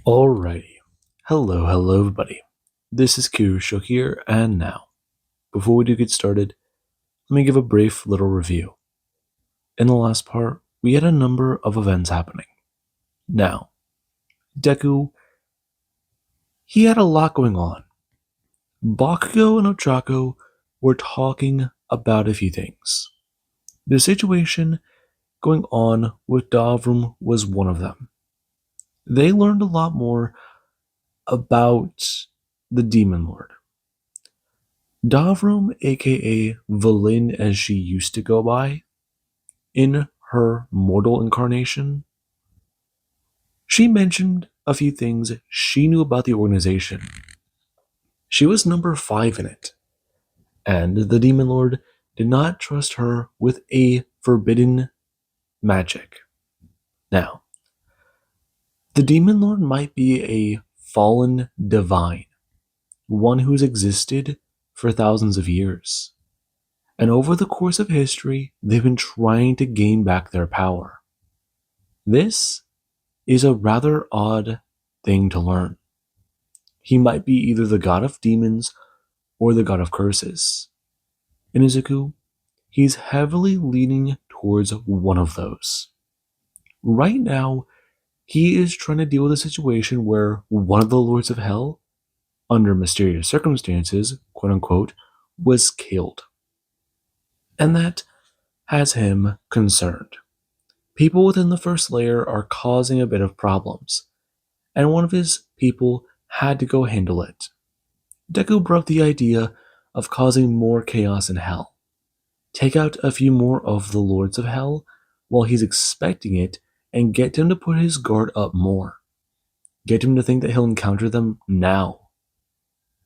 Alrighty. Hello everybody. This is Kirusho here, and now, before we do get started, let me give a brief little review. In the last part, we had a number of events happening. Now, Deku, he had a lot going on. Bakugo and Ochako were talking about a few things. The situation going on with Davrum was one of them. They learned a lot more about the Demon Lord. Davrum, aka Valin as she used to go by, in her mortal incarnation, she mentioned a few things she knew about the organization. She was number 5 in it, and the Demon Lord did not trust her with a forbidden magic. Now, the Demon Lord might be a fallen divine, one who's existed for thousands of years. And over the course of history, they've been trying to gain back their power. This is a rather odd thing to learn. He might be either the god of demons or the god of curses. In Izuku, he's heavily leaning towards one of those. Right now, he is trying to deal with a situation where one of the lords of hell, under mysterious circumstances, quote unquote, was killed. And that has him concerned. People within the first layer are causing a bit of problems, and one of his people had to go handle it. Deku brought the idea of causing more chaos in hell. Take out a few more of the lords of hell while he's expecting it, and get him to put his guard up more. Get him to think that he'll encounter them now.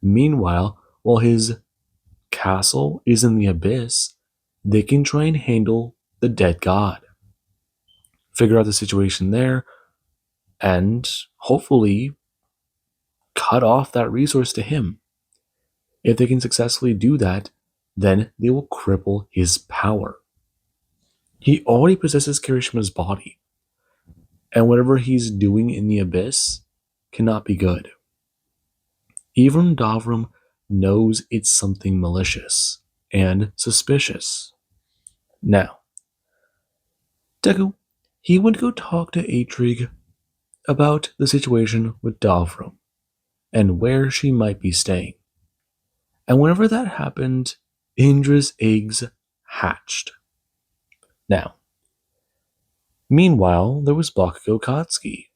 Meanwhile, while his castle is in the abyss, they can try and handle the dead god. Figure out the situation there, and hopefully cut off that resource to him. If they can successfully do that, then they will cripple his power. He already possesses Kirishima's body, and whatever he's doing in the abyss cannot be good. Even Davrum knows it's something malicious and suspicious. Now, Deku, he went to go talk to Atrig about the situation with Davrum and where she might be staying. And whenever that happened, Indra's eggs hatched. Now, meanwhile, there was Bakugo Katsuki,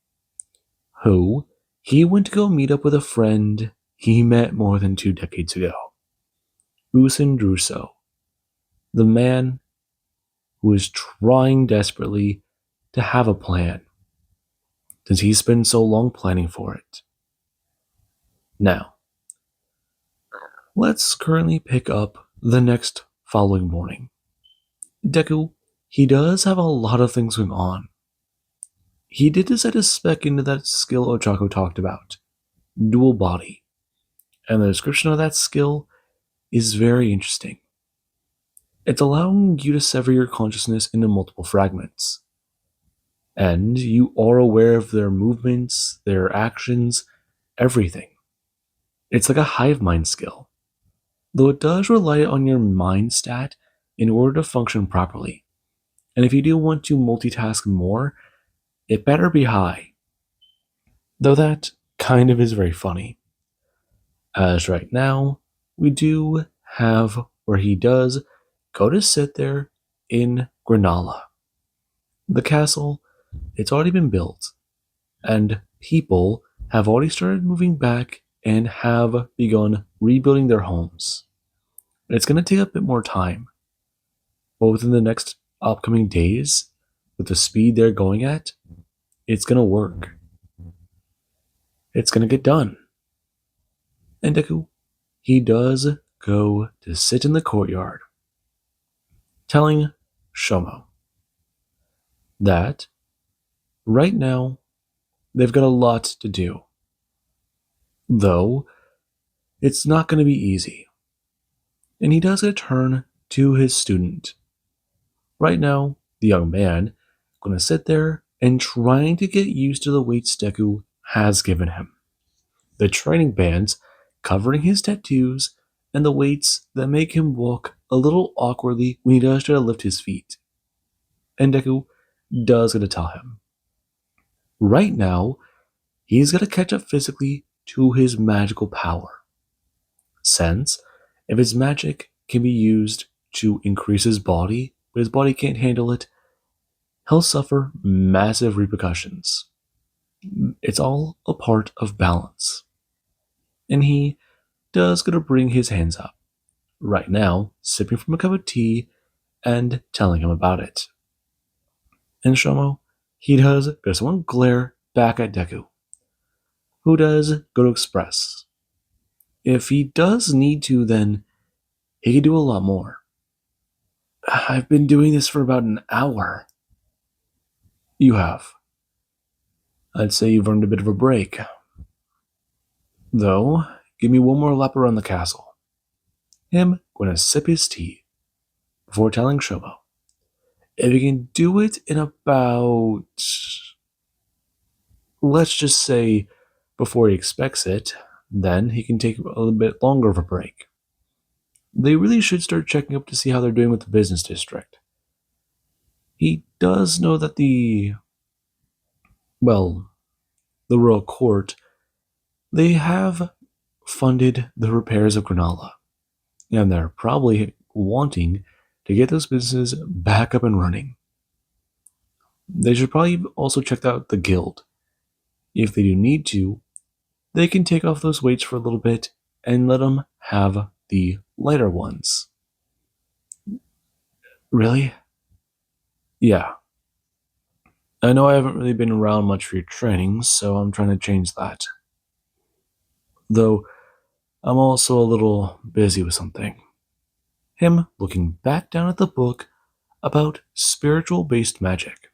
who he went to go meet up with a friend he met more than 2 decades ago, Usin Druso, the man who is trying desperately to have a plan, since he's spent so long planning for it. Now, let's currently pick up the next following morning. Deku, he does have a lot of things going on. He did decide to spec into that skill Ochako talked about, dual body, and the description of that skill is very interesting. It's allowing you to sever your consciousness into multiple fragments, and you are aware of their movements, their actions, everything. It's like a hive mind skill, though it does rely on your mind stat in order to function properly. And if you do want to multitask more, it better be high. Though that kind of is very funny, as right now we do have where he does go to sit there in Granala. The castle, it's already been built, and people have already started moving back and have begun rebuilding their homes. It's going to take a bit more time, but within the next upcoming days, with the speed they're going at, it's going to work. It's going to get done. And Deku, he does go to sit in the courtyard, telling Shomo that right now they've got a lot to do, though it's not going to be easy. And he does get a turn to his student. Right now, the young man going to sit there and trying to get used to the weights Deku has given him. The training bands covering his tattoos and the weights that make him walk a little awkwardly when he does try to lift his feet. And Deku does get to tell him. Right now, he's got to catch up physically to his magical power. Since, if his magic can be used to increase his body, but his body can't handle it, he'll suffer massive repercussions. It's all a part of balance. And he does got to bring his hands up. Right now, sipping from a cup of tea and telling him about it. And Shomo, he does go someone glare back at Deku, who does go to express. If he does need to, then he can do a lot more. I've been doing this for about an hour. You have. I'd say you've earned a bit of a break. Though, give me one more lap around the castle. Him going to sip his tea before telling Shomo. If he can do it in about, let's just say, before he expects it, then he can take a little bit longer of a break. They really should start checking up to see how they're doing with the business district. He does know that the royal court, they have funded the repairs of Granala, and they're probably wanting to get those businesses back up and running. They should probably also check out the guild. If they do need to, they can take off those weights for a little bit and let them have the lighter ones. Really? Yeah. I know I haven't really been around much for your training, so I'm trying to change that. Though, I'm also a little busy with something. Him looking back down at the book about spiritual-based magic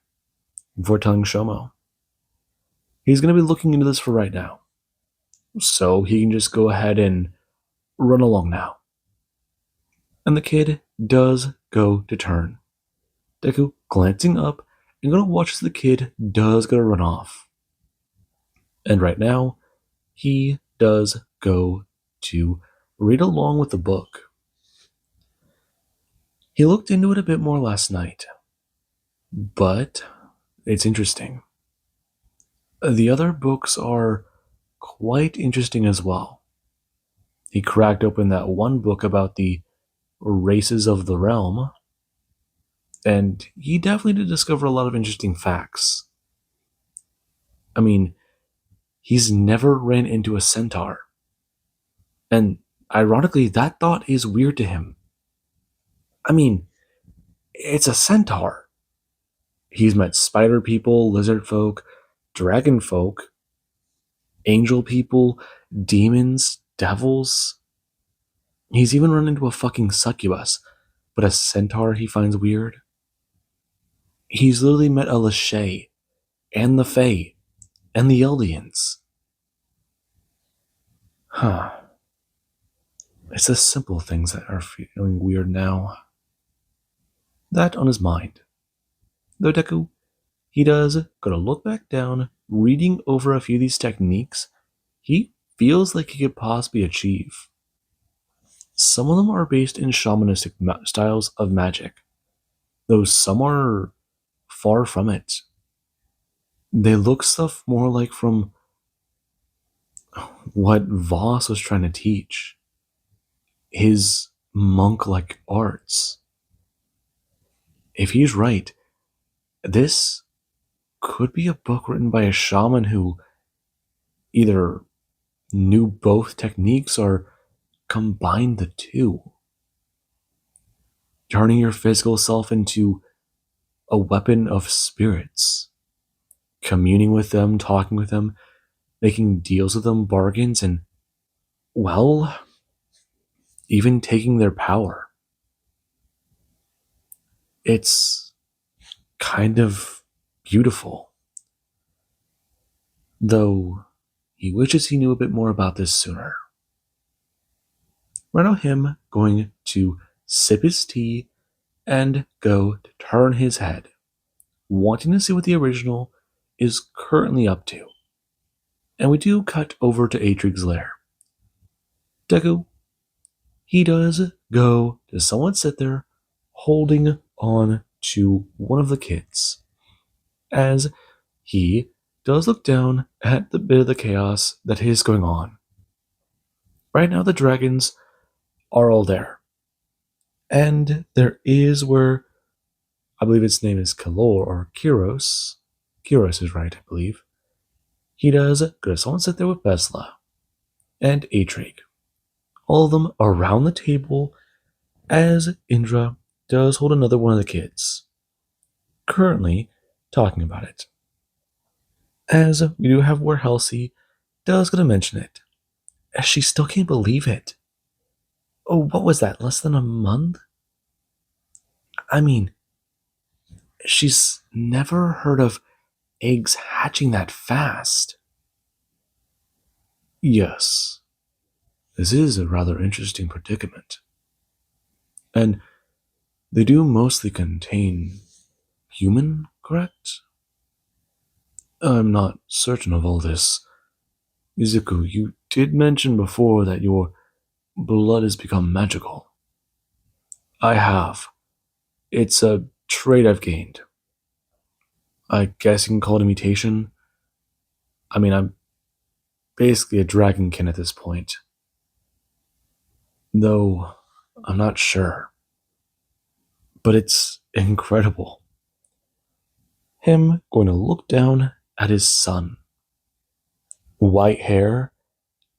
before telling Shomo. He's going to be looking into this for right now, so he can just go ahead and run along now. And the kid does go to turn. Deku glancing up and gonna watch as the kid does go to run off. And right now, he does go to read along with the book. He looked into it a bit more last night, but it's interesting. The other books are quite interesting as well. He cracked open that one book about the races of the realm, and he definitely did discover a lot of interesting facts. I mean, he's never ran into a centaur. And ironically, that thought is weird to him. I mean, it's a centaur. He's met spider people, lizard folk, dragon folk, angel people, demons, devils. He's even run into a fucking succubus, but a centaur he finds weird. He's literally met a Lachey, and the Fae, and the Eldians. Huh. It's the simple things that are feeling weird now. That on his mind. Though Deku, he does gotta look back down, reading over a few of these techniques he feels like he could possibly achieve. Some of them are based in shamanistic styles of magic, though some are far from it. They look stuff more like from what Voss was trying to teach. His monk-like arts. If he's right, this could be a book written by a shaman who either knew both techniques or combined the two. Turning your physical self into a weapon of spirits. Communing with them, talking with them, making deals with them, bargains, and, well, even taking their power. It's kind of beautiful. Though he wishes he knew a bit more about this sooner. Right now, him going to sip his tea and go to turn his head, wanting to see what the original is currently up to. And we do cut over to Atrig's lair. Deku, he does go to someone sit there holding on to one of the kids as he does look down at the bit of the chaos that is going on. Right now, the dragons are all there. And there is where I believe its name is Kalor or Kiros. Kiros is right, I believe. He does go to someone sit there with Besla and Atrig. All of them around the table as Indra does hold another one of the kids. Currently talking about it. As we do have where Halsey does gonna mention it. As she still can't believe it. Oh, what was that? Less than a month? I mean, she's never heard of eggs hatching that fast. Yes, this is a rather interesting predicament. And they do mostly contain human, correct? I'm not certain of all this. Izuku, you did mention before that your blood has become magical. I have. It's a trait I've gained. I guess you can call it a mutation. I mean, I'm basically a dragonkin at this point. Though, I'm not sure. But it's incredible. Him going to look down at his son. White hair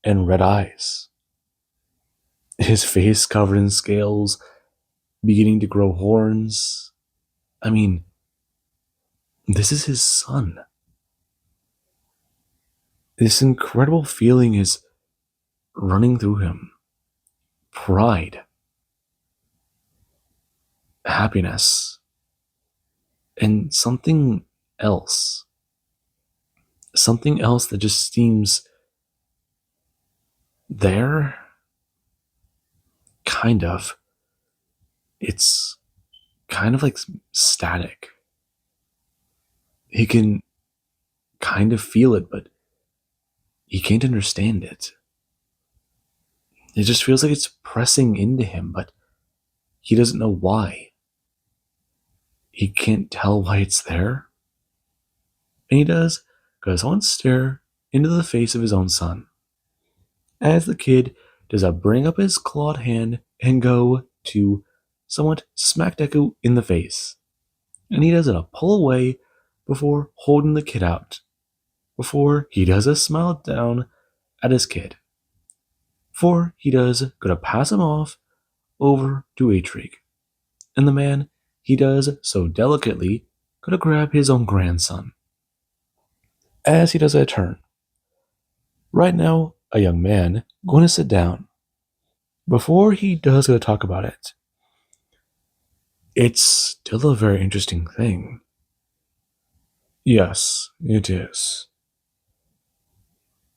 and red eyes. His face covered in scales, beginning to grow horns. I mean, this is his son. This incredible feeling is running through him. Pride. Happiness. And something else. Something else that just seems there. Kind of. It's kind of like static. He can kind of feel it, but he can't understand it. It just feels like it's pressing into him, but he doesn't know why. He can't tell why it's there. And he does goes on stare into the face of his own son. As the kid does bring up his clawed hand and go to somewhat smack Deku in the face. And he does a pull away before holding the kid out. Before he does a smile down at his kid. Before he does go to pass him off over to Atrig. And the man, he does so delicately go to grab his own grandson. As he does a turn. Right now, a young man going to sit down. Before he does go to talk about it, it's still a very interesting thing. Yes, it is.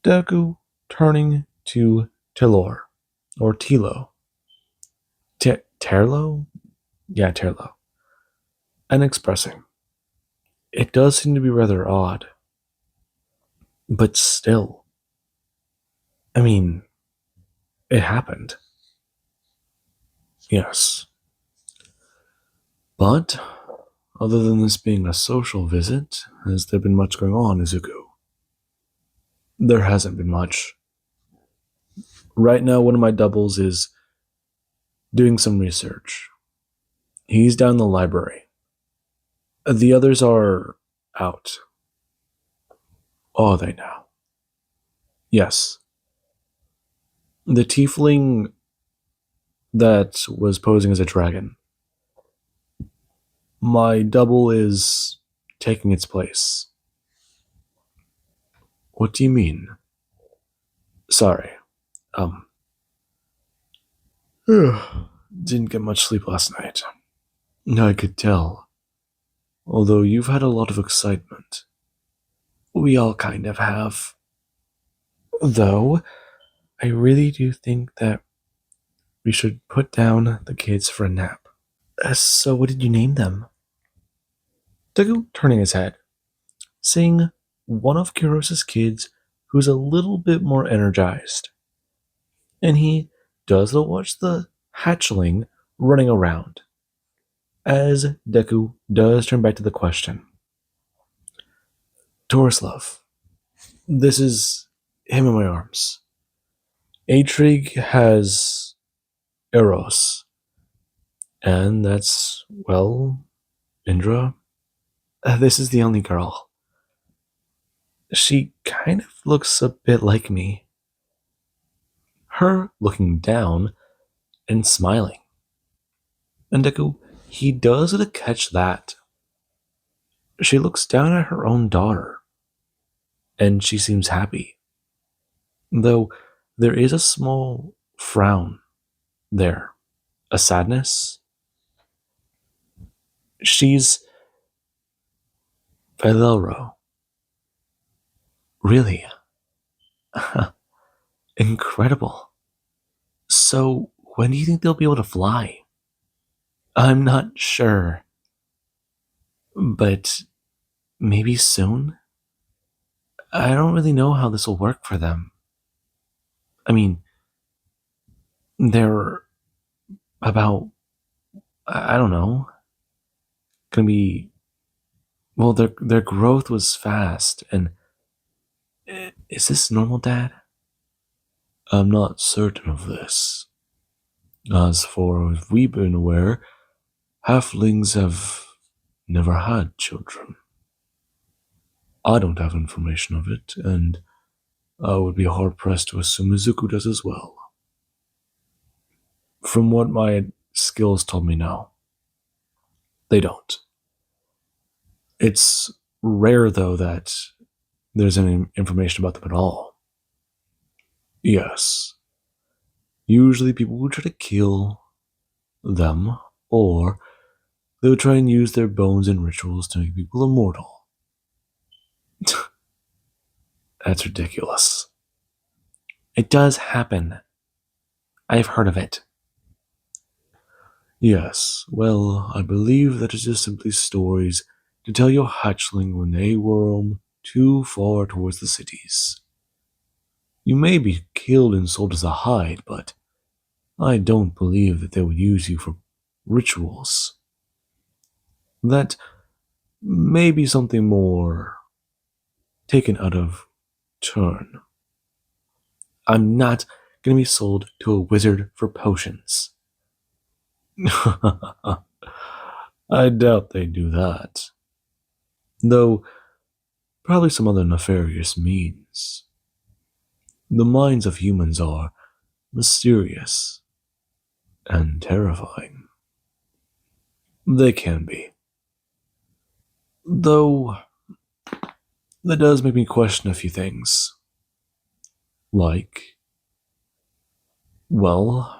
Deku turning to Telor, or Tilo. Terlo? Yeah, Terlo. And expressing. It does seem to be rather odd. But still. I mean, it happened. Yes. But, other than this being a social visit, has there been much going on, Izuku? There hasn't been much. Right now, one of my doubles is doing some research. He's down in the library. The others are out. Are they now? Yes. The tiefling that was posing as a dragon. My double is taking its place. What do you mean? Sorry. Didn't get much sleep last night. I could tell. Although you've had a lot of excitement. We all kind of have. Though, I really do think that we should put down the kids for a nap. So what did you name them? Deku turning his head, seeing one of Kuros's kids who's a little bit more energized. And he does watch the hatchling running around. As Deku does turn back to the question, Torislav, this is him in my arms. Atrig has Eros, and that's, well, Indra. This is the only girl. She kind of looks a bit like me. Her looking down and smiling. And Deku, he does to catch that. She looks down at her own daughter, and she seems happy. Though there is a small frown there, a sadness. She's Philelro. Really? Incredible. So, when do you think they'll be able to fly? I'm not sure. But maybe soon? I don't really know how this will work for them. I mean, they're about, I don't know, gonna be, well, their growth was fast, and is this normal, Dad? I'm not certain of this. As far as we've been aware, halflings have never had children. I don't have information of it, and I would be hard pressed to assume Izuku does as well. From what my skills told me now, they don't. It's rare, though, that there's any information about them at all. Yes. Usually people will try to kill them, or they'll try and use their bones in rituals to make people immortal. That's ridiculous. It does happen. I've heard of it. Yes, well, I believe that is just simply stories to tell your hatchling when they roam too far towards the cities. You may be killed and sold as a hide, but I don't believe that they would use you for rituals. That may be something more taken out of turn. I'm not going to be sold to a wizard for potions. I doubt they do that. Though, probably some other nefarious means. The minds of humans are mysterious and terrifying. They can be. Though, that does make me question a few things. Like, well,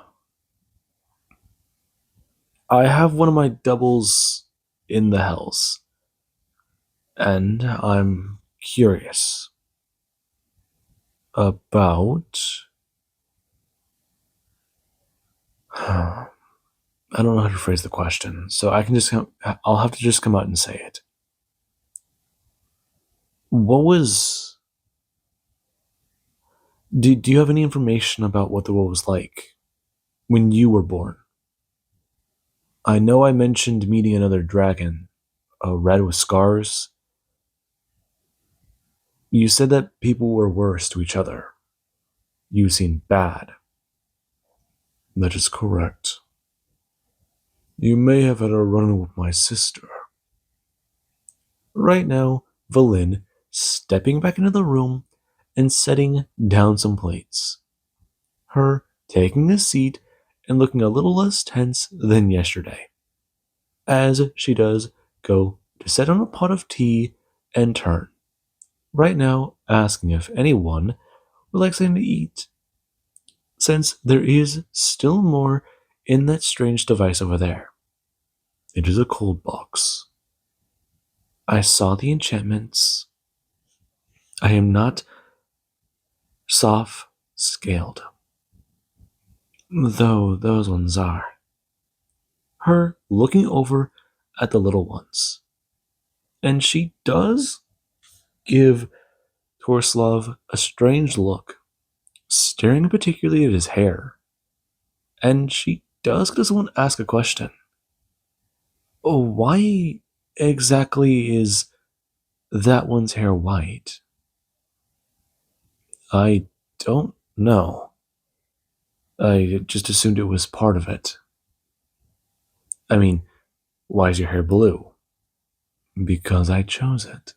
I have one of my doubles in the Hells, and I'm curious about. I don't know how to phrase the question, so I'll have to just come out and say it. What was. Do you have any information about what the world was like when you were born? I know I mentioned meeting another dragon, a red with scars. You said that people were worse to each other. You seemed bad. That is correct. You may have had a run with my sister. Right now, Valin stepping back into the room and setting down some plates. Her taking a seat and looking a little less tense than yesterday, as she does go to set on a pot of tea and turn. Right now, asking if anyone would like something to eat, since there is still more in that strange device over there. It is a cold box. I saw the enchantments. I am not soft scaled, though those ones are. Her looking over at the little ones. And she does give Torslov a strange look, staring particularly at his hair. And she does get someone ask a question. Oh, why exactly is that one's hair white? I don't know. I just assumed it was part of it. I mean, why is your hair blue? Because I chose it.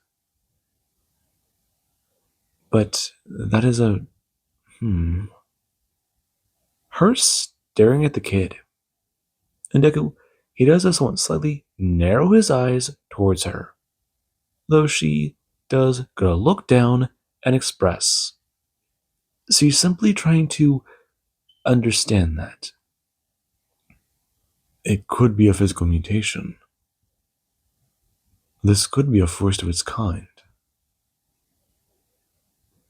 But that is a. Hmm. Her staring at the kid. And Deku, he does this one slightly narrow his eyes towards her, though she does go look down and express. She's simply trying to understand that. It could be a physical mutation. This could be a first of its kind.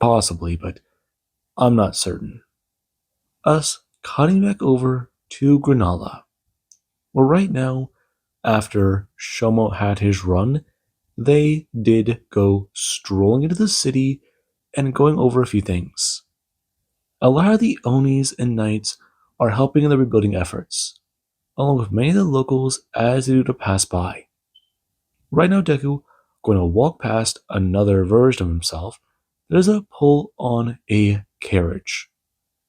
Possibly, but I'm not certain. Us cutting back over to Granala, where right now, after Shomo had his run, they did go strolling into the city and going over a few things. A lot of the Onis and Knights are helping in the rebuilding efforts, along with many of the locals as they do to pass by. Right now, Deku going to walk past another version of himself that is a pull on a carriage,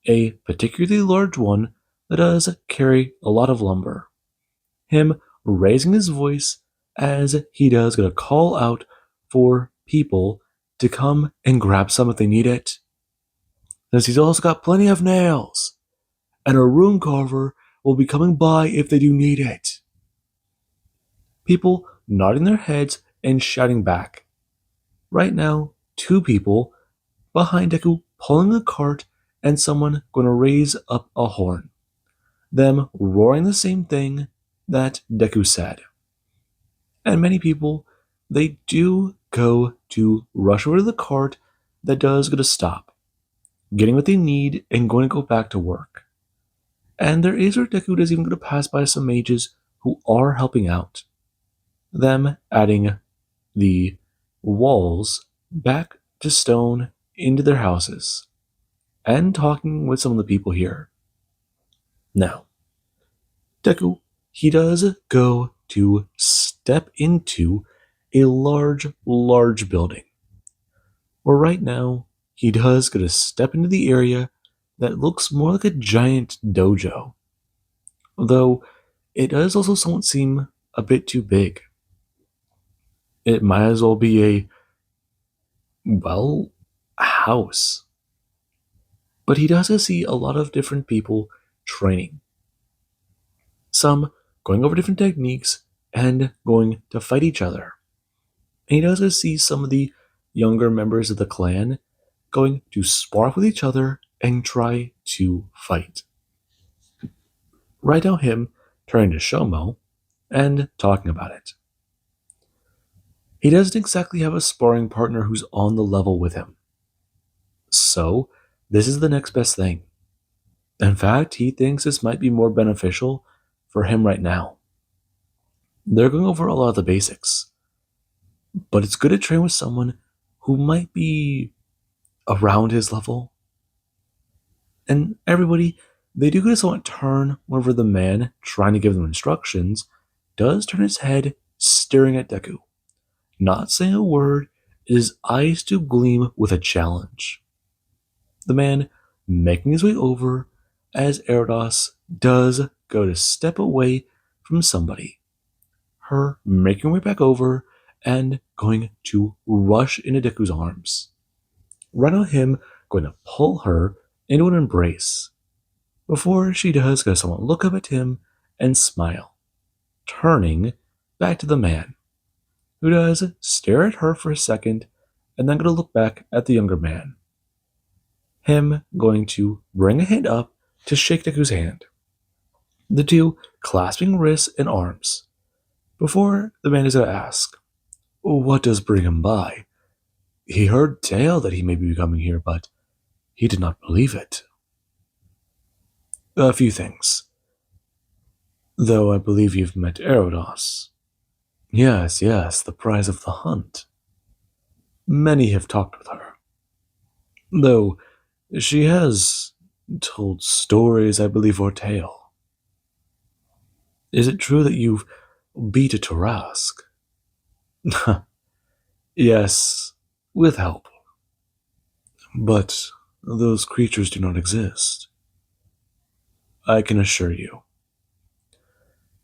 a particularly large one that does carry a lot of lumber. Him raising his voice as he does going to call out for people to come and grab some if they need it. As he's also got plenty of nails, and a rune carver will be coming by if they do need it. People nodding their heads and shouting back. Right now, two people behind Deku pulling a cart and someone going to raise up a horn. Them roaring the same thing that Deku said. And many people, they do go to rush over to the cart that does go to stop, getting what they need and going to go back to work. And there is where Deku is even going to pass by some mages who are helping out. Them adding the walls back to stone into their houses and talking with some of the people here. Now, Deku, he does go to step into a large building. Where right now, he does go to step into the area that looks more like a giant dojo. Though it does also somewhat seem a bit too big. It might as well be a house. But he does see a lot of different people training. Some going over different techniques and going to fight each other. And he does see some of the younger members of the clan going to spar with each other and try to fight. Right now, him turning to Shomo and talking about it. He doesn't exactly have a sparring partner who's on the level with him. So, this is the next best thing. In fact, he thinks this might be more beneficial for him right now. They're going over a lot of the basics. But it's good to train with someone who might be around his level. And everybody, they do get to somewhat turn whenever the man trying to give them instructions does turn his head, staring at Deku. Not saying a word, his eyes do gleam with a challenge. The man making his way over as Eridos does go to step away from somebody. Her making her way back over and going to rush into Deku's arms. Right on him, going to pull her into an embrace. Before she does, go someone look up at him and smile, turning back to the man, who does stare at her for a second and then going to look back at the younger man. Him going to bring a hand up to shake Deku's hand. The two clasping wrists and arms. Before the man is going to ask, what does bring him by? He heard tale that he may be coming here, but he did not believe it. A few things. Though I believe you've met Eridos. Yes, the prize of the hunt. Many have talked with her. Though she has told stories, I believe, or tale. Is it true that you've beat a Tarask? Yes, with help. But those creatures do not exist. I can assure you.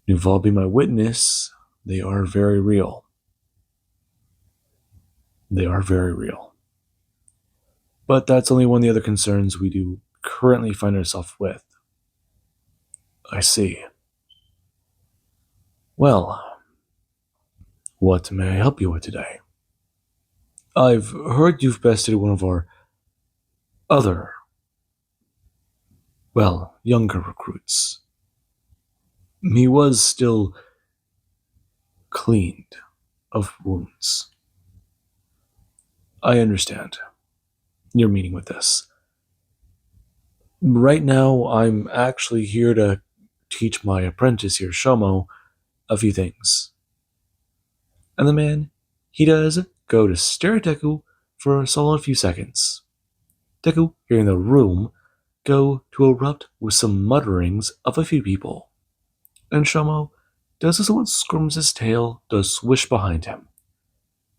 You've all been my witness. They are very real. They are very real. But that's only one of the other concerns we do currently find ourselves with. I see. Well, what may I help you with today? I've heard you've bested one of our other, well, younger recruits. He was still cleaned of wounds. I understand your meaning with this. Right now, I'm actually here to teach my apprentice here, Shomo, a few things. And the man, he does go to stare at Deku for a solid few seconds. Deku, hearing the room, go to erupt with some mutterings of a few people. And Shomo does as someone squirms his tail, does swish behind him,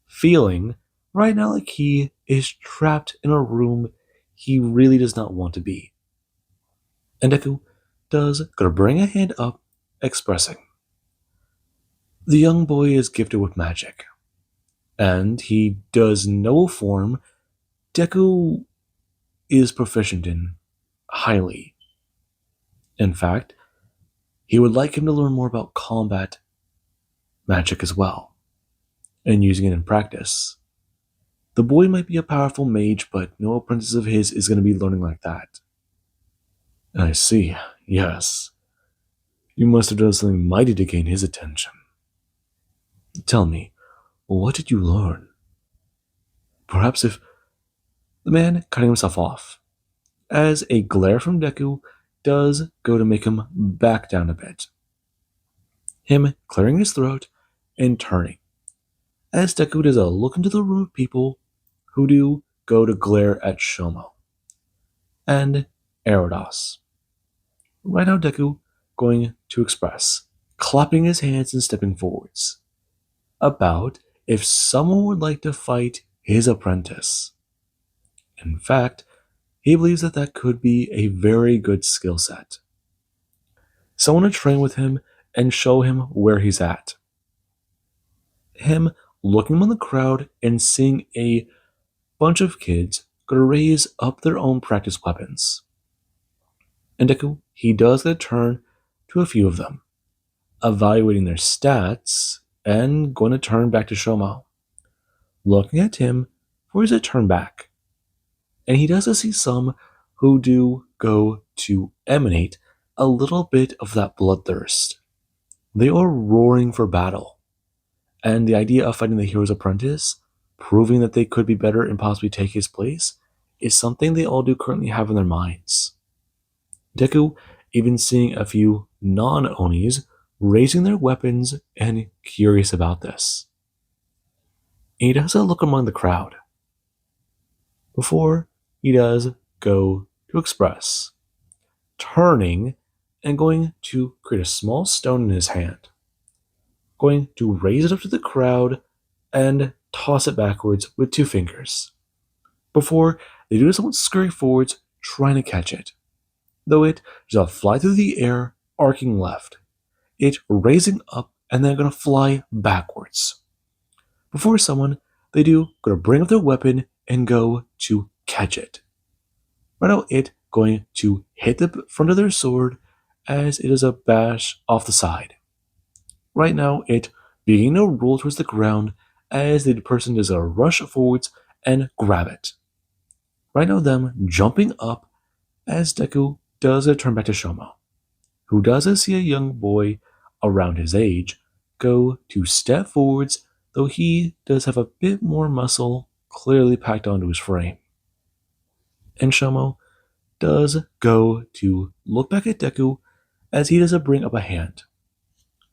feeling right now like he is trapped in a room he really does not want to be. And Deku does go to bring a hand up, expressing. The young boy is gifted with magic, and he does know a form Deku is proficient in highly. In fact, he would like him to learn more about combat magic as well, and using it in practice. The boy might be a powerful mage, but no apprentice of his is going to be learning like that. I see, yes. You must have done something mighty to gain his attention. Tell me, what did you learn? Perhaps if the man cutting himself off, as a glare from Deku does go to make him back down a bit. Him clearing his throat and turning, as Deku does a look into the room of people who do go to glare at Shomo and Erodos. Right now, Deku going to express, clapping his hands and stepping forwards, about if someone would like to fight his apprentice. In fact, he believes that that could be a very good skill set. Someone to train with him and show him where he's at. Him looking on the crowd and seeing a bunch of kids go to raise up their own practice weapons. And Deku, he does get a turn to a few of them, evaluating their stats and going to turn back to Shomo, looking at him for his turn back. And he does see some who do go to emanate a little bit of that bloodthirst. They are roaring for battle. And the idea of fighting the hero's apprentice, proving that they could be better and possibly take his place, is something they all do currently have in their minds. Deku even seeing a few non-Onis raising their weapons and curious about this. He does a look among the crowd before he does go to express, turning and going to create a small stone in his hand, going to raise it up to the crowd and toss it backwards with 2 fingers, before they do someone scurry forwards trying to catch it, though it just fly through the air, arcing left, it raising up and then going to fly backwards. Before someone, they do going to bring up their weapon and go to catch it. Right now, it going to hit the front of their sword as it is a bash off the side. Right now, it beginning to roll towards the ground as the person does a rush forwards and grab it. Right now, them jumping up as Deku does a turn back to Shomo, who does see a young boy around his age go to step forwards, though he does have a bit more muscle clearly packed onto his frame. And Shomo does go to look back at Deku as he does bring up a hand.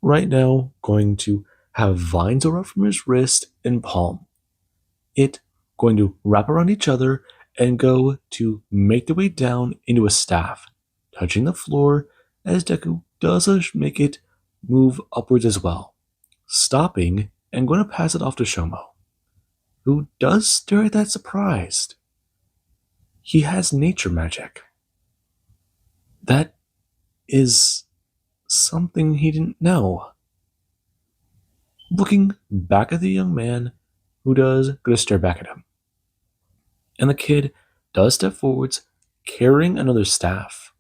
Right now, going to have vines erupt from his wrist and palm. It going to wrap around each other and go to make their way down into a staff, touching the floor as Deku does make it move upwards as well, stopping and going to pass it off to Shomo, who does stare at that surprised. He has nature magic. That is something he didn't know. Looking back at the young man, who does go to stare back at him. And the kid does step forwards, carrying another staff.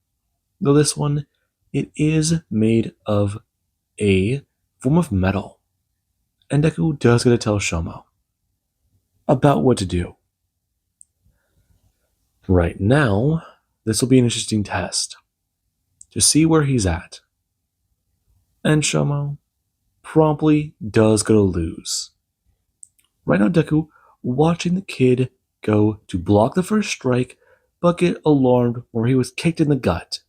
Though this one, it is made of a form of metal. And Deku does get to tell Shomo about what to do. Right now, this will be an interesting test to see where he's at. And Shomo promptly does go to lose. Right now, Deku watching the kid go to block the first strike, but get alarmed where he was kicked in the gut.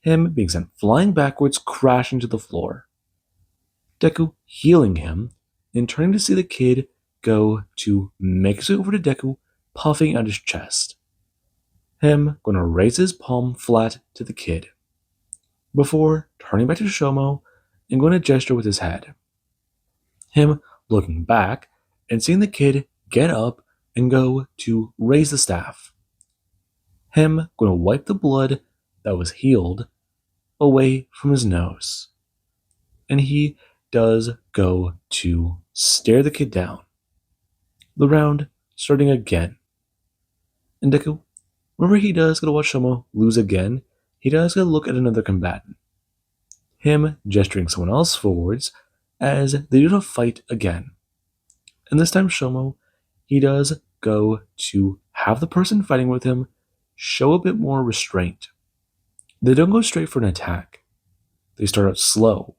Him being sent flying backwards, crashing to the floor. Deku healing him, and turning to see the kid go to make his way over to Deku, puffing out his chest. Him going to raise his palm flat to the kid, before turning back to Shomo and going to gesture with his head. Him looking back and seeing the kid get up and go to raise the staff. Him going to wipe the blood that was healed away from his nose. And he does go to stare the kid down. The round starting again. And Deku, whenever he does go to watch Shomo lose again, he does go to look at another combatant. Him gesturing someone else forwards as they do not fight again. And this time Shomo, he does go to have the person fighting with him show a bit more restraint. They don't go straight for an attack. They start out slow.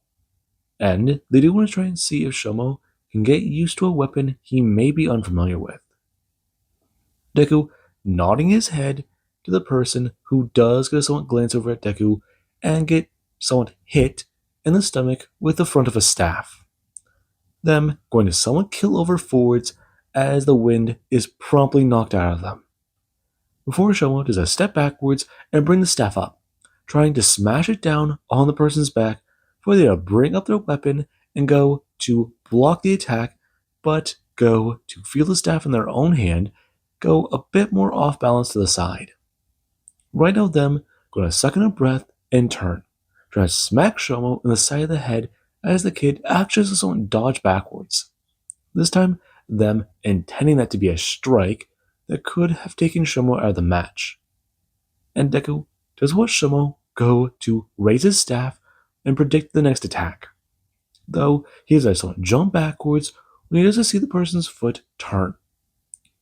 And they do want to try and see if Shomo can get used to a weapon he may be unfamiliar with. Deku nodding his head to the person, who does get a somewhat glance over at Deku and get somewhat hit in the stomach with the front of a staff. Them going to somewhat kill over forwards as the wind is promptly knocked out of them. Before Shomo does a step backwards and bring the staff up, trying to smash it down on the person's back before they bring up their weapon and go to block the attack, but go to feel the staff in their own hand go a bit more off balance to the side. Right now them going to suck in a breath and turn, trying to smack Shomo in the side of the head as the kid actually does someone dodge backwards. This time, them intending that to be a strike that could have taken Shomo out of the match. And Deku does watch Shomo go to raise his staff and predict the next attack. Though he does someone jump backwards when he doesn't see the person's foot turn.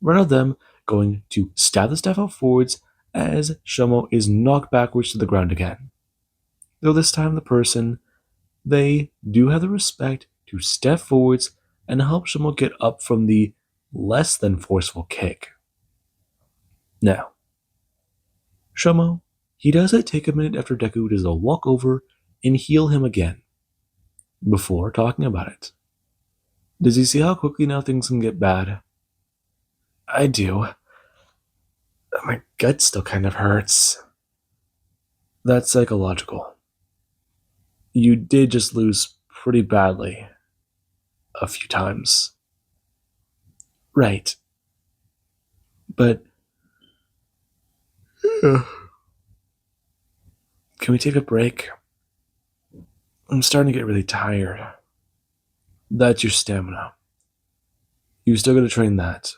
Right now them going to stab the staff out forwards as Shomo is knocked backwards to the ground again. Though this time the person, they do have the respect to step forwards and help Shomo get up from the less than forceful kick. Now, Shomo, he does take a minute after Deku does a walk over and heal him again, before talking about it. Does he see how quickly now things can get bad? I do. My gut still kind of hurts. That's psychological. You did just lose pretty badly a few times. Right. But can we take a break? I'm starting to get really tired. That's your stamina. You still gotta train that.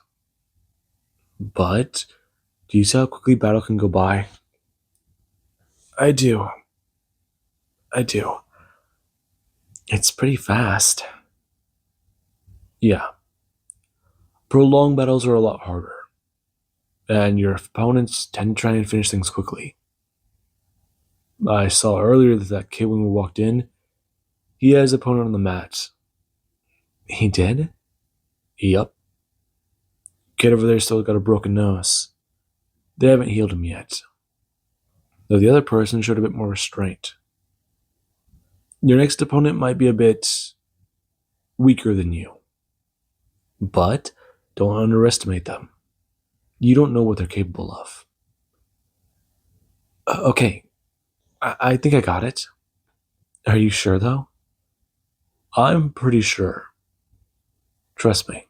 But do you see how quickly battle can go by? I do. It's pretty fast. Yeah. Prolonged battles are a lot harder, and your opponents tend to try and finish things quickly. I saw earlier that kid when we walked in, he has an opponent on the mat. He did? Yup. Kid over there still got a broken nose. They haven't healed him yet. Though the other person showed a bit more restraint. Your next opponent might be a bit weaker than you. But don't underestimate them. You don't know what they're capable of. Okay, I think I got it. Are you sure, though? I'm pretty sure. Trust me.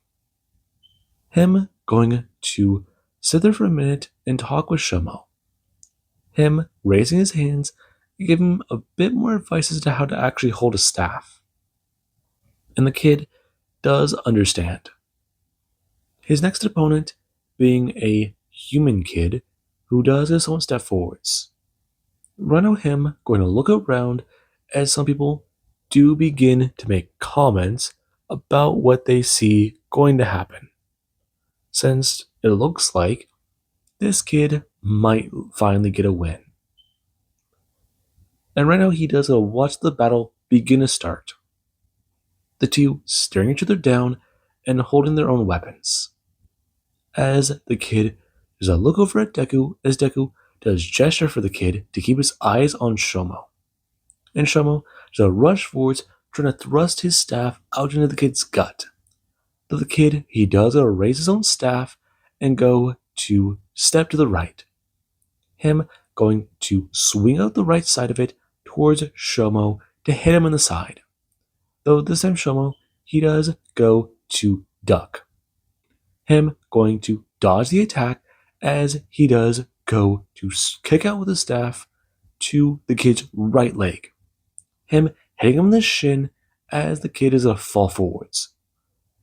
Him going to sit there for a minute and talk with Shomo. Him raising his hands and give him a bit more advice as to how to actually hold a staff. And the kid does understand. His next opponent being a human kid who does his own step forwards. Rhino him going to look around as some people do begin to make comments about what they see going to happen. Since it looks like this kid might finally get a win. And right now he does watch the battle begin to start. The two staring each other down and holding their own weapons. As the kid does a look over at Deku, as Deku does gesture for the kid to keep his eyes on Shomo. And Shomo does a rush forwards, trying to thrust his staff out into the kid's gut. But the kid, he does raise his own staff and go to step to the right. Him going to swing out the right side of it towards Shomo to hit him in the side. Though this time Shomo, he does go to duck. Him going to dodge the attack as he does go to kick out with his staff to the kid's right leg. Him hitting him in the shin as the kid is a fall forwards.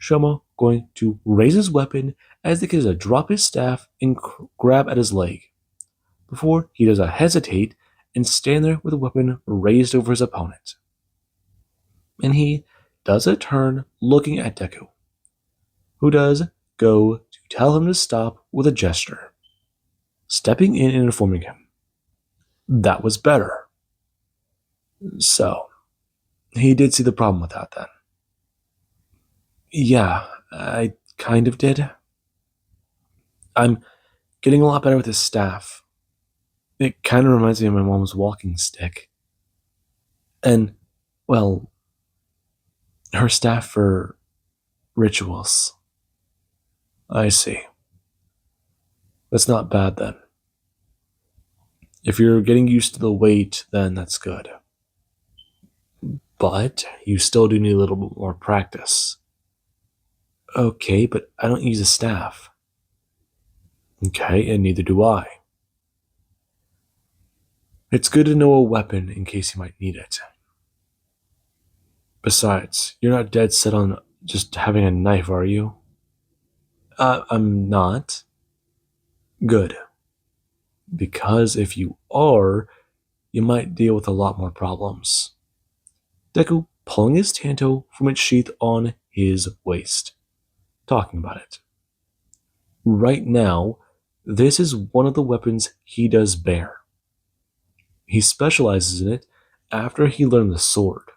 Shomo going to raise his weapon as the kid is a drop his staff and grab at his leg. Before he does a hesitate and stand there with a weapon raised over his opponent. And he does a turn looking at Deku, who does go to tell him to stop with a gesture, stepping in and informing him. That was better. So, he did see the problem with that then. Yeah, I kind of did. I'm getting a lot better with his staff. It kind of reminds me of my mom's walking stick. And, well, her staff for rituals. I see. That's not bad then. If you're getting used to the weight, then that's good. But you still do need a little bit more practice. Okay, but I don't use a staff. Okay, and neither do I. It's good to know a weapon in case you might need it. Besides, you're not dead set on just having a knife, are you? I'm not. Good. Because if you are, you might deal with a lot more problems. Deku pulling his Tanto from its sheath on his waist, talking about it. Right now, this is one of the weapons he does bear. He specializes in it after he learned the sword.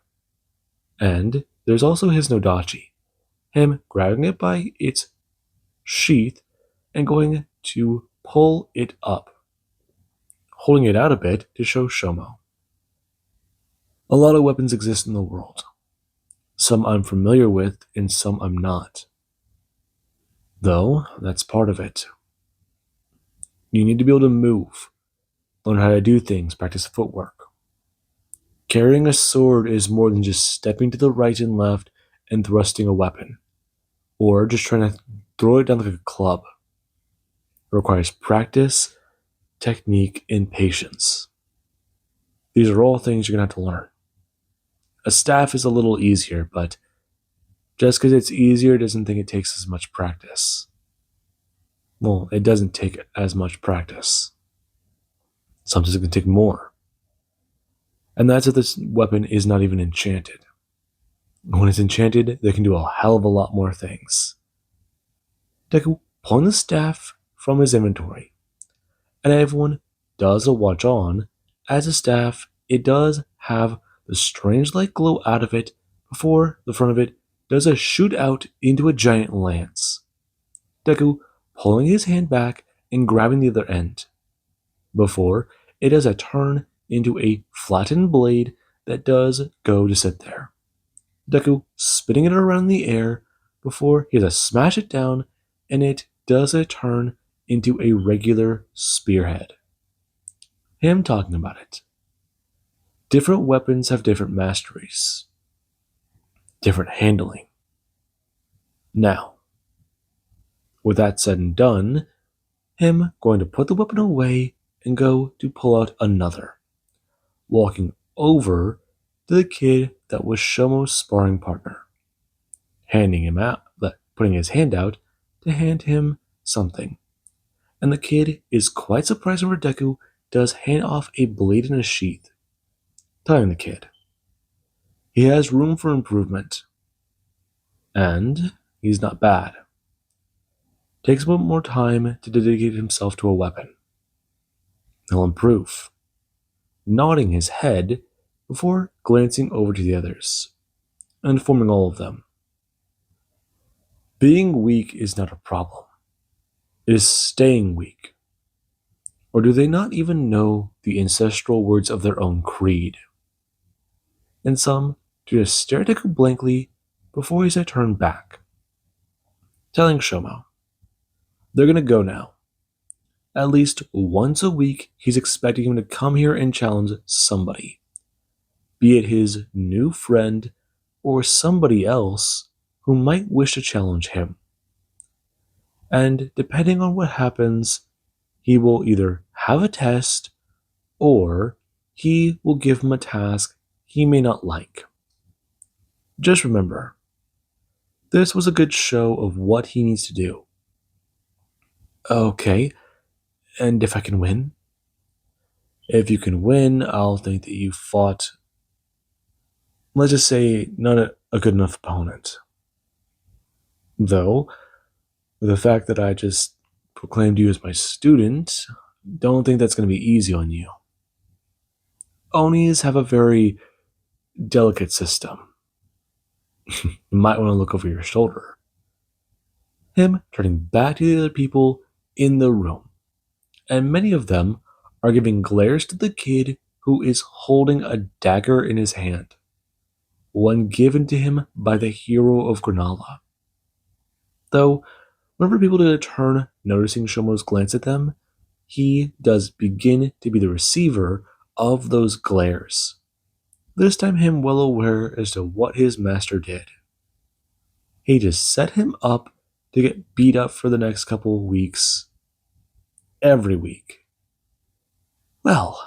And there's also his Nodachi, him grabbing it by its sheath and going to pull it up, holding it out a bit to show Shomo. A lot of weapons exist in the world. Some I'm familiar with and some I'm not. Though, that's part of it. You need to be able to move, learn how to do things, practice footwork. Carrying a sword is more than just stepping to the right and left and thrusting a weapon, or just trying to throw it down like a club. It requires practice, technique, and patience. These are all things you're going to have to learn. A staff is a little easier, but just because it's easier doesn't think it takes as much practice. Well, it doesn't take as much practice. Sometimes it can take more. And that's if this weapon is not even enchanted. When it's enchanted, they can do a hell of a lot more things. Deku pulling the staff from his inventory. And everyone does a watch on. As a staff, it does have the strange light glow out of it before the front of it does a shoot out into a giant lance. Deku pulling his hand back and grabbing the other end. Before it does a turn into a flattened blade that does go to sit there. Deku spinning it around in the air before he has to smash it down, and it does a turn into a regular spearhead. Him talking about it. Different weapons have different masteries, different handling. Now, with that said and done, him going to put the weapon away and go to pull out another, walking over to the kid that was Shomo's sparring partner, handing him out, putting his hand out to hand him something. And the kid is quite surprised when Deku does hand off a blade in a sheath, telling the kid he has room for improvement, and he's not bad. Takes a bit more time to dedicate himself to a weapon. He'll improve, nodding his head before glancing over to the others, and informing all of them. Being weak is not a problem. It is staying weak. Or do they not even know the ancestral words of their own creed? And some do just stare at Deku blankly before he's turned back, telling Shomo they're gonna go now. At least once a week, he's expecting him to come here and challenge somebody, be it his new friend or somebody else who might wish to challenge him. And depending on what happens, he will either have a test or he will give him a task he may not like. Just remember, this was a good show of what he needs to do. Okay, and if I can win? If you can win, I'll think that you fought, let's just say, not a good enough opponent. Though, the fact that I just proclaimed you as my student, don't think that's going to be easy on you. Onis have a very delicate system. You might want to look over your shoulder. Him turning back to the other people in the room, and many of them are giving glares to the kid who is holding a dagger in his hand, one given to him by the hero of Granala. Though, whenever people do a turn noticing Shomo's glance at them, he does begin to be the receiver of those glares. This time him well aware as to what his master did. He just set him up to get beat up for the next couple of weeks. Every week. Well,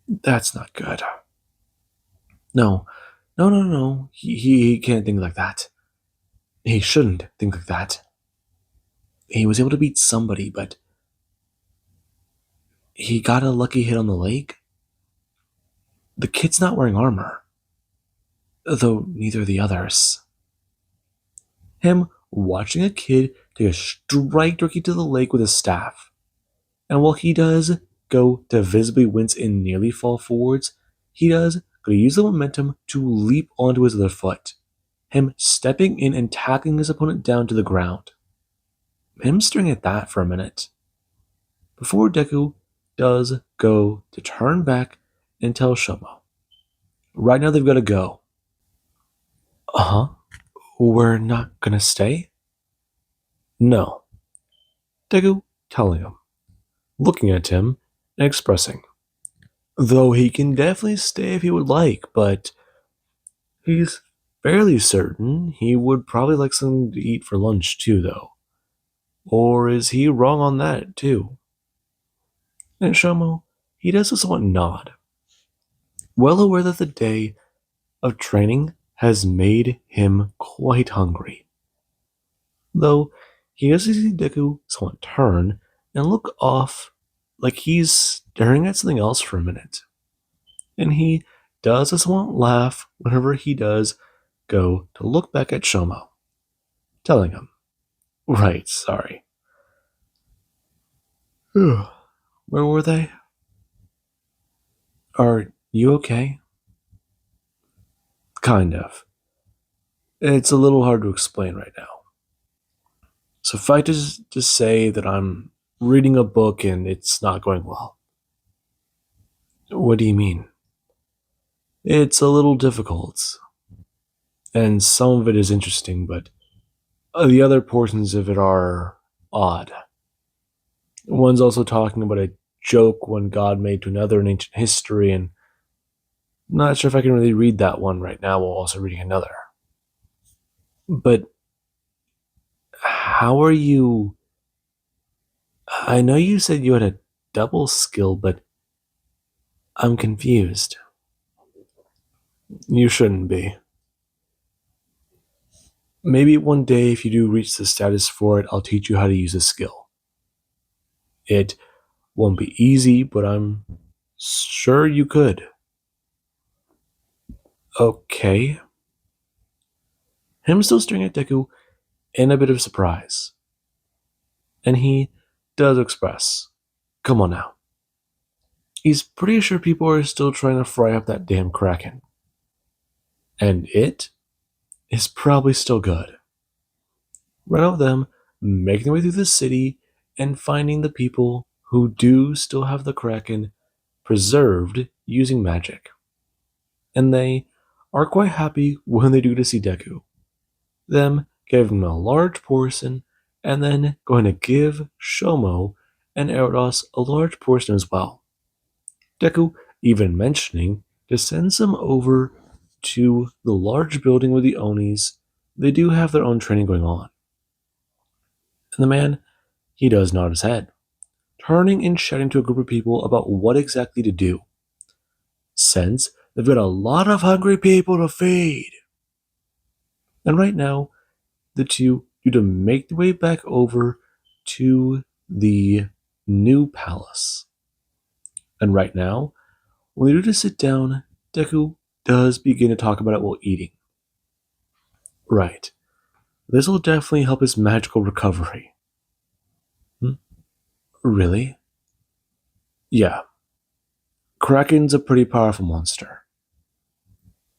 that's not good. No. He can't think like that. He shouldn't think like that. He was able to beat somebody, but he got a lucky hit on the leg. The kid's not wearing armor, though neither are the others. Him watching a kid take a strike directly to the leg with a staff, and while he does go to visibly wince and nearly fall forwards, he does go to use the momentum to leap onto his other foot, him stepping in and tackling his opponent down to the ground. Him staring at that for a minute, before Deku does go to turn back and tell Shomo, right now they've got to go. Uh-huh. We're not gonna stay? No. Deku telling him, looking at him and expressing, though he can definitely stay if he would like, but he's fairly certain he would probably like something to eat for lunch too, though. Or is he wrong on that too? And Shomo, he does a somewhat nod, well aware that the day of training has made him quite hungry. Though he does see Deku somewhat turn and look off like he's staring at something else for a minute. And he does a somewhat laugh whenever he does go to look back at Shomo, telling him, right, sorry. Where were they? Are you okay? Kind of. It's a little hard to explain right now. So if I just say that I'm reading a book and it's not going well. What do you mean? It's a little difficult. And some of it is interesting, but the other portions of it are odd. One's also talking about a joke one god made to another in ancient history, and I'm not sure if I can really read that one right now while also reading another. But how are you? I know you said you had a double skill, but I'm confused. You shouldn't be. Maybe one day, if you do reach the status for it, I'll teach you how to use a skill. It won't be easy, but I'm sure you could. Okay. Him still staring at Deku in a bit of surprise. And he does express, come on now. He's pretty sure people are still trying to fry up that damn Kraken. And it is probably still good. Run out of them, making their way through the city, and finding the people who do still have the Kraken preserved using magic. And they are quite happy when they do to see Deku. Them giving him a large portion, and then going to give Shomo and Erados a large portion as well. Deku even mentioning to send some over to the large building with the Onis. They do have their own training going on. And the man, he does nod his head, turning and shouting to a group of people about what exactly to do, since they've got a lot of hungry people to feed. And right now, the two do to make their way back over to the new palace. And right now, when they do to sit down, Deku does begin to talk about it while eating. Right. This will definitely help his magical recovery. Hmm? Really? Yeah. Kraken's a pretty powerful monster.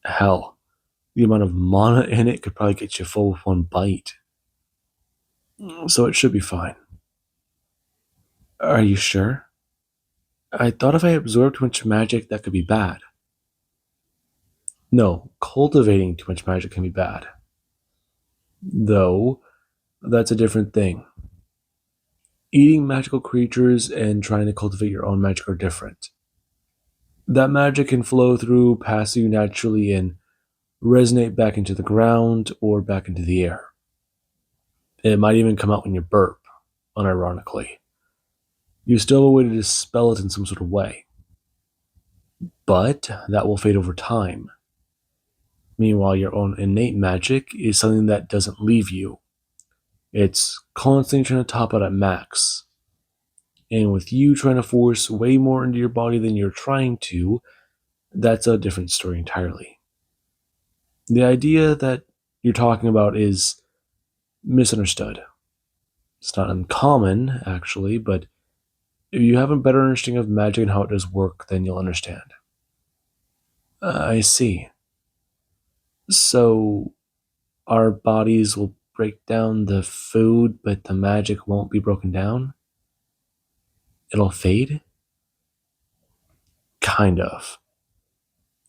Hell, the amount of mana in it could probably get you full with one bite. So it should be fine. Are you sure? I thought if I absorbed too much magic, that could be bad. No, cultivating too much magic can be bad. Though, that's a different thing. Eating magical creatures and trying to cultivate your own magic are different. That magic can flow through past you naturally and resonate back into the ground or back into the air. It might even come out when you burp, unironically. You still have a way to dispel it in some sort of way. But that will fade over time. Meanwhile, your own innate magic is something that doesn't leave you. It's constantly trying to top out at max. And with you trying to force way more into your body than you're trying to, that's a different story entirely. The idea that you're talking about is misunderstood. It's not uncommon, actually, but if you have a better understanding of magic and how it does work, then you'll understand. I see. So, our bodies will break down the food, but the magic won't be broken down? It'll fade? Kind of.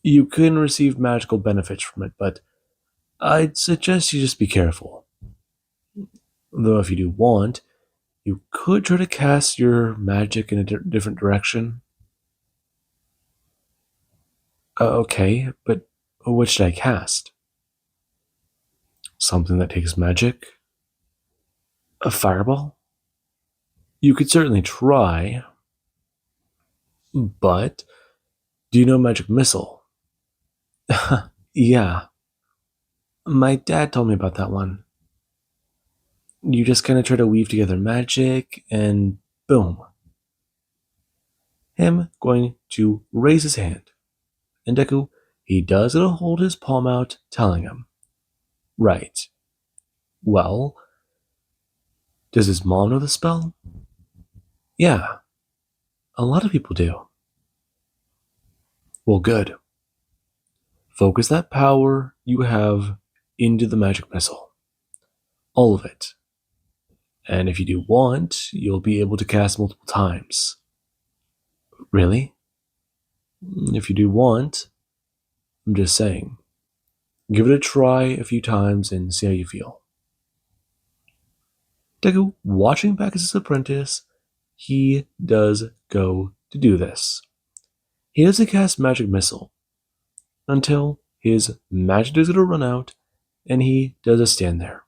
You can receive magical benefits from it, but I'd suggest you just be careful. Though, if you do want, you could try to cast your magic in a different direction. Okay, but what should I cast? Something that takes magic? A fireball? You could certainly try, but do you know magic missile? Yeah, my dad told me about that one. You just kind of try to weave together magic, and boom. Him going to raise his hand. And Deku, he does it'll hold his palm out, telling him, right. Well, does his mom know the spell? Yeah, a lot of people do. Well, good. Focus that power you have into the magic missile. All of it. And if you do want, you'll be able to cast multiple times. Really? If you do want, I'm just saying. Give it a try a few times and see how you feel. Deku, watching back as his apprentice, he does go to do this. He does cast Magic Missile until his magic is going to run out, and he does stand there,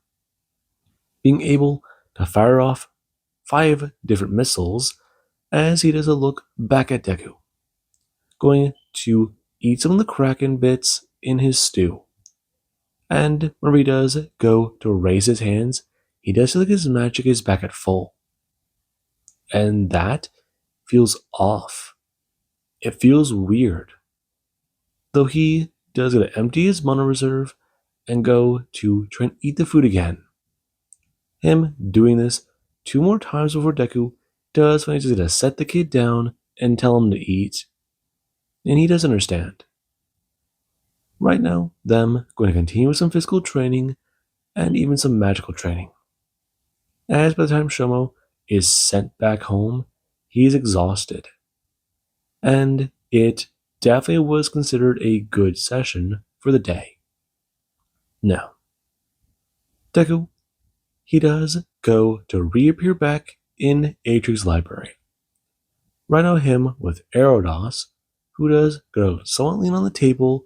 being able to fire off 5 different missiles as he does a look back at Deku, going to eat some of the Kraken bits in his stew. And whenever he does go to raise his hands, he does feel like his magic is back at full. And that feels off. It feels weird. Though he does get to empty his mana reserve and go to try and eat the food again. Him doing this 2 more times before Deku does when he's just going to set the kid down and tell him to eat. And he does understand. Right now, them going to continue with some physical training and even some magical training. As by the time Shomo is sent back home, he is exhausted. And it definitely was considered a good session for the day. Now, Deku, he does go to reappear back in Atrio's library. Right now, him with Aerodos, who does go somewhat lean on the table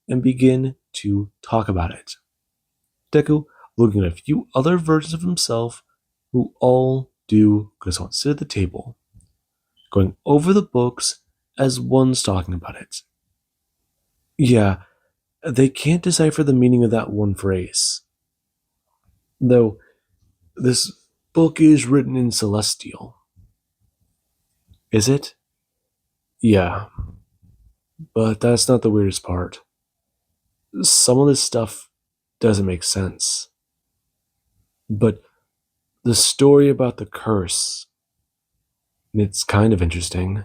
and begin to talk about it. Deku looking at a few other versions of himself who all do just want to sit at the table, going over the books as one's talking about it. Yeah, they can't decipher the meaning of that one phrase. Though, this book is written in Celestial. Is it? Yeah. But that's not the weirdest part. Some of this stuff doesn't make sense. But the story about the curse, it's kind of interesting.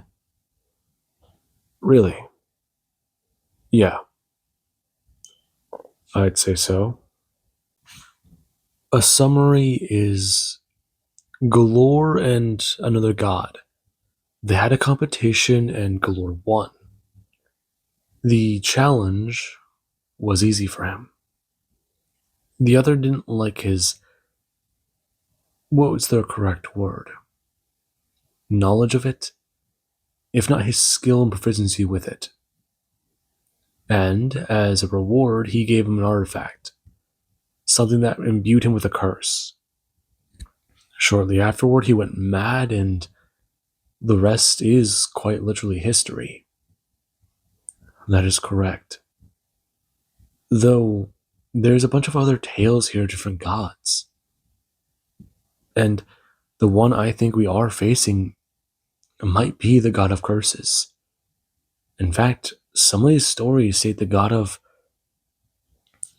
Really? Yeah. I'd say so. A summary is Galore and another god. They had a competition and Galore won. The challenge was easy for him. The other didn't like his, what was the correct word? Knowledge of it, if not his skill and proficiency with it. And as a reward, he gave him an artifact, something that imbued him with a curse. Shortly afterward, he went mad, and the rest is quite literally history. That is correct. Though, there's a bunch of other tales here of different gods. And the one I think we are facing might be the god of curses. In fact, some of these stories state the god of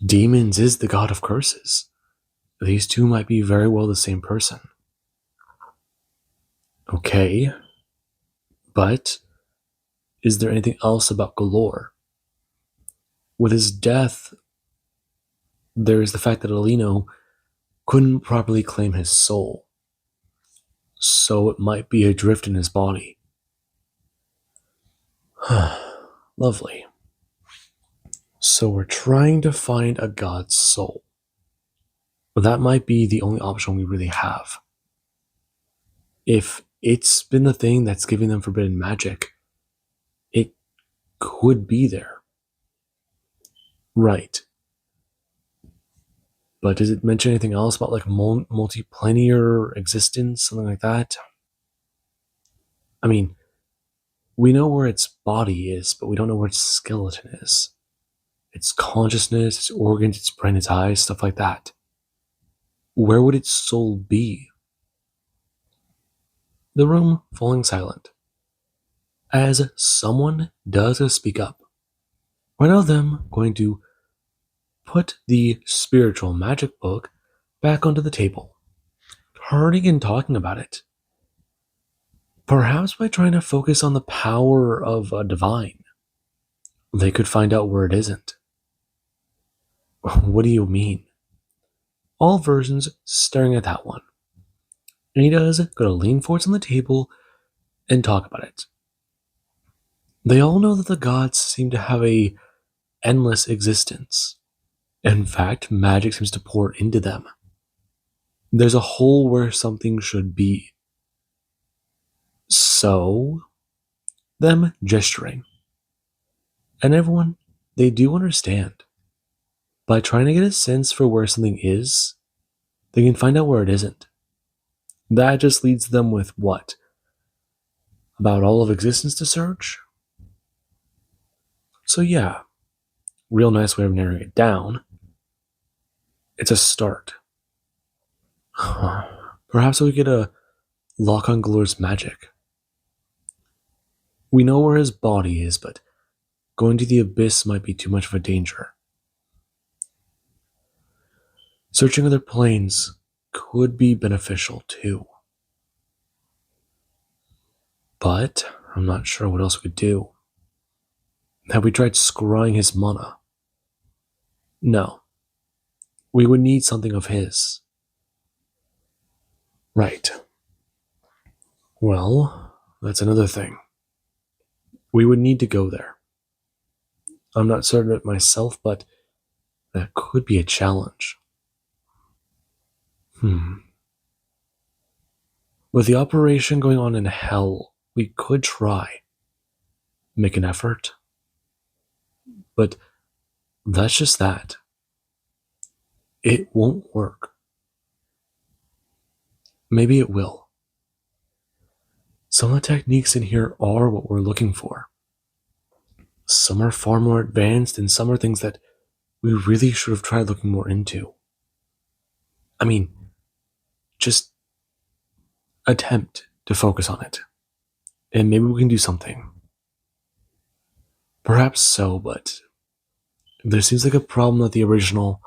demons is the god of curses. These two might be very well the same person. Okay, but is there anything else about Galore? With his death, there is the fact that Alino couldn't properly claim his soul, so it might be adrift in his body. Lovely. So we're trying to find a god's soul. But that might be the only option we really have. If it's been the thing that's giving them forbidden magic, it could be there. Right. But does it mention anything else about like multiplanar existence, something like that? I mean, we know where its body is, but we don't know where its skeleton is. Its consciousness, its organs, its brain, its eyes, stuff like that. Where would its soul be? The room falling silent, as someone does speak up. Right now, them going to put the spiritual magic book back onto the table, turning and talking about it. Perhaps by trying to focus on the power of a divine, they could find out where it isn't. What do you mean? All versions staring at that one. And he does go to lean forwards on the table and talk about it. They all know that the gods seem to have a endless existence. In fact, magic seems to pour into them. There's a hole where something should be. So, them gesturing, and everyone, they do understand. By trying to get a sense for where something is, they can find out where it isn't. That just leads them with what? About all of existence to search? So, yeah, real nice way of narrowing it down. It's a start. Perhaps we get a lock on Glor's magic. We know where his body is, but going to the abyss might be too much of a danger. Searching other planes could be beneficial too. But I'm not sure what else we could do. Have we tried scrying his mana? No. We would need something of his. Right. Well, that's another thing. We would need to go there. I'm not certain of it myself, but that could be a challenge. With the operation going on in hell, we could try. Make an effort. But that's just that. It won't work. Maybe it will. Some of the techniques in here are what we're looking for. Some are far more advanced, and some are things that we really should have tried looking more into. I mean, just attempt to focus on it, and maybe we can do something. Perhaps so, but there seems like a problem that the original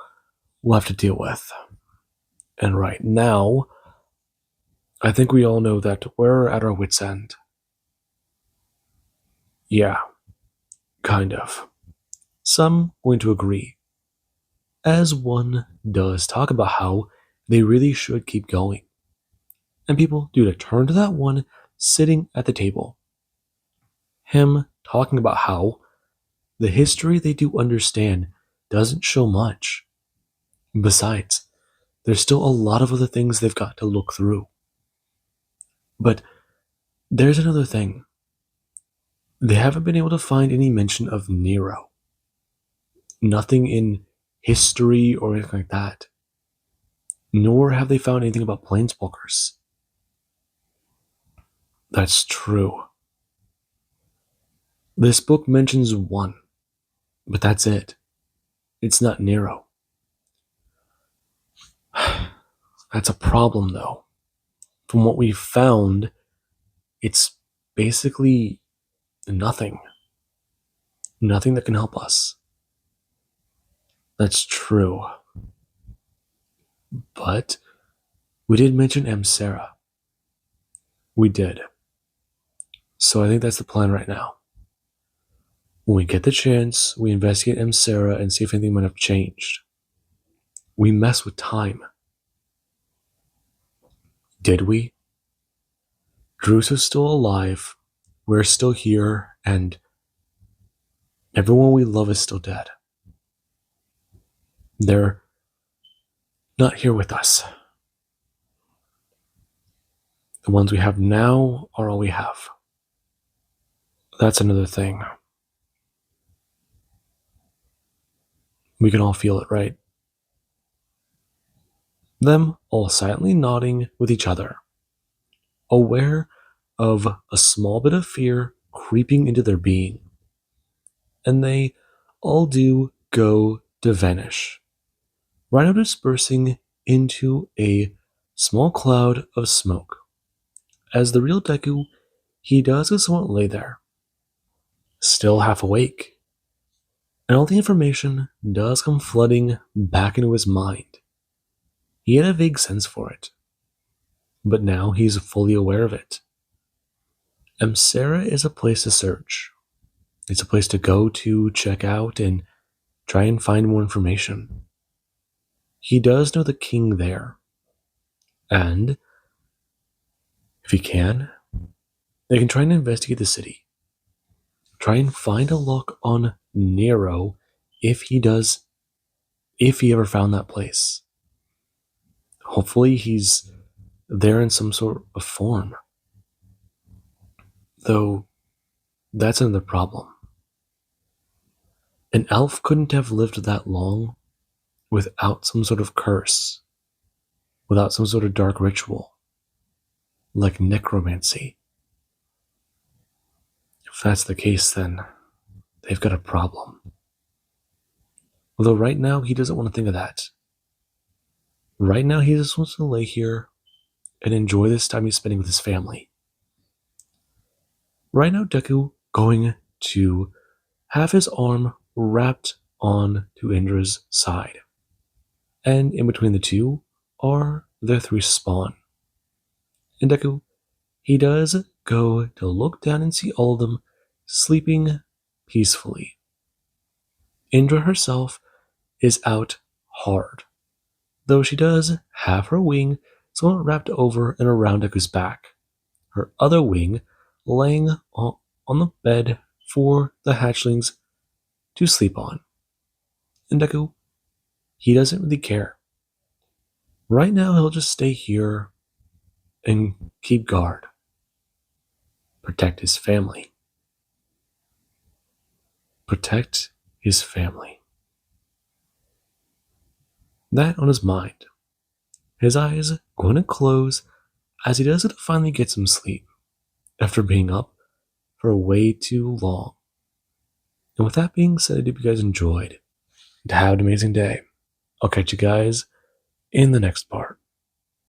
will have to deal with. And right now, I think we all know that we're at our wits' end. Yeah, kind of. Some going to agree, as one does talk about how they really should keep going. And people do to turn to that one sitting at the table. Him talking about how the history they do understand doesn't show much. Besides, there's still a lot of other things they've got to look through. But there's another thing. They haven't been able to find any mention of Nero. Nothing in history or anything like that. Nor have they found anything about planeswalkers. That's true. This book mentions one, but that's it. It's not Nero. That's a problem, though. From what we've found, it's basically nothing. Nothing that can help us. That's true. But we did mention M. Sarah. We did. So I think that's the plan right now. When we get the chance, we investigate M. Sarah and see if anything might have changed. We mess with time. Did we? Druso's still alive, we're still here, and everyone we love is still dead. They're not here with us. The ones we have now are all we have. That's another thing. We can all feel it, right? Them all silently nodding with each other, aware of a small bit of fear creeping into their being. And they all do go to vanish, right now dispersing into a small cloud of smoke. As the real Deku, he does somewhat lay there, still half awake. And all the information does come flooding back into his mind. He had a vague sense for it, but now he's fully aware of it. Sarah is a place to search. It's a place to go to check out and try and find more information. He does know the king there. And if he can, they can try and investigate the city. Try and find a look on Nero if he ever found that place. Hopefully he's there in some sort of form. Though, that's another problem. An elf couldn't have lived that long without some sort of curse, without some sort of dark ritual, like necromancy. If that's the case, then they've got a problem. Although right now, he doesn't want to think of that. Right now, he just wants to lay here and enjoy this time he's spending with his family. Right now, Deku going to have his arm wrapped on to Indra's side. And in between the two are the three spawn. And Deku, he does go to look down and see all of them sleeping peacefully. Indra herself is out hard, though she does have her wing somewhat wrapped over and around Deku's back. Her other wing laying on the bed for the hatchlings to sleep on. And Deku, he doesn't really care. Right now, he'll just stay here and keep guard, protect his family. Protect his family. That on his mind. His eyes going to close as he does it to finally get some sleep after being up for way too long. And with that being said, I hope you guys enjoyed and have an amazing day. I'll catch you guys in the next part.